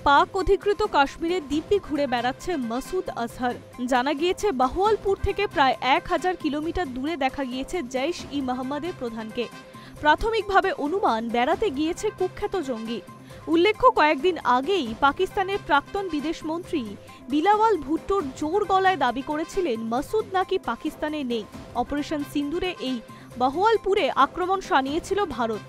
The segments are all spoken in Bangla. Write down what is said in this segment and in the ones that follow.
পাক অধিকৃত কাশ্মীরের দিব্যি ঘুরে বেড়াচ্ছে মাসুদ আজহার। জানা গিয়েছে বাহওয়ালপুর থেকে প্রায় 1000 কিলোমিটার দূরে দেখা গিয়েছে জৈশ-ই-মোহাম্মদের প্রধানকে। প্রাথমিকভাবে অনুমান বেড়াতে গিয়েছে কুখ্যাত জঙ্গি। উল্লেখ্য, কয়েকদিন আগেই পাকিস্তানের প্রাক্তন বিদেশমন্ত্রী বিলাওয়াল ভুট্টোর জোর গলায় দাবি করেছিলেন মাসুদ নাকি পাকিস্তানে নেই। অপারেশন সিন্দুরে এই বাহওয়ালপুরে আক্রমণ শানিয়েছিল ভারত।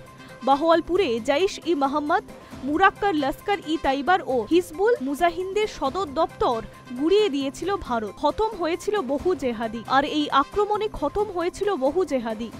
বাহওয়ালপুরে জৈশ-ই-মোহাম্মদ, মুরাক্কার লস্কর-ই-তৈবার ও হিজবুল মুজাহিদের সদর দপ্তর গুড়িয়ে দিয়েছিল ভারত। খতম হয়েছিল বহু জেহাদি। আর এই আক্রমণে খতম হয়েছিল বহু জেহাদি।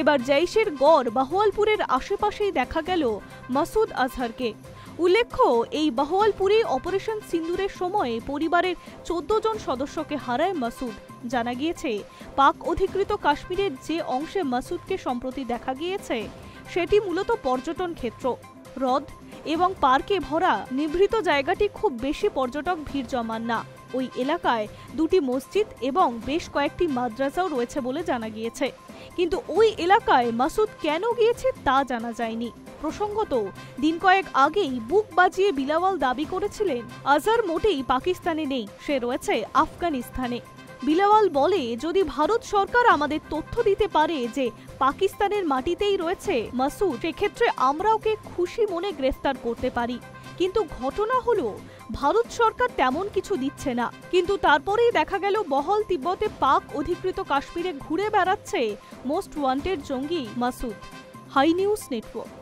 এবার জৈশের গড় বাহওয়ালপুরের আশেপাশেই দেখা গেল মাসুদ আজহারকে। উল্লেখ্য, এই বাহওয়ালপুরে অপারেশন সিন্দুরের সময়ে পরিবারের 14 জন সদস্যকে হারায় মাসুদ। জানা গিয়েছে, পাক অধিকৃত কাশ্মীরের যে অংশে মাসুদকে সম্প্রতি দেখা গিয়েছে সেটি মূলত পর্যটন ক্ষেত্র। হ্রদ এবং পার্কে ভরা নিভৃত জায়গাটি খুব বেশি পর্যটক ভিড় জমান না। ওই এলাকায় 2টি মসজিদ এবং বেশ কয়েকটি মাদ্রাসাও রয়েছে বলে জানা গিয়েছে। কিন্তু ওই এলাকায় মাসুদ কেন গিয়েছে তা জানা যায়নি। প্রসঙ্গত, দিন কয়েক আগেই বুক বাজিয়ে বিলাওয়াল দাবি করেছিলেন আজহার মোটেই পাকিস্তানে নেই, সে রয়েছে আফগানিস্তানে। বিলাওয়াল বলে, যদি ভারত সরকার আমাদের তথ্য দিতে পারে যে পাকিস্তানের মাটিতেই রয়েছে মাসুদ, সেক্ষেত্রে আমরা ওকে খুশি মনে গ্রেফতার করতে পারি। কিন্তু ঘটনা হলো, ভারত সরকার তেমন কিছু দিচ্ছে না। কিন্তু তারপরেই দেখা গেল বহল তিব্বতে পাক অধিকৃত কাশ্মীরে ঘুরে বেড়াচ্ছে মোস্ট ওয়ান্টেড জঙ্গি মাসুদ। High news network.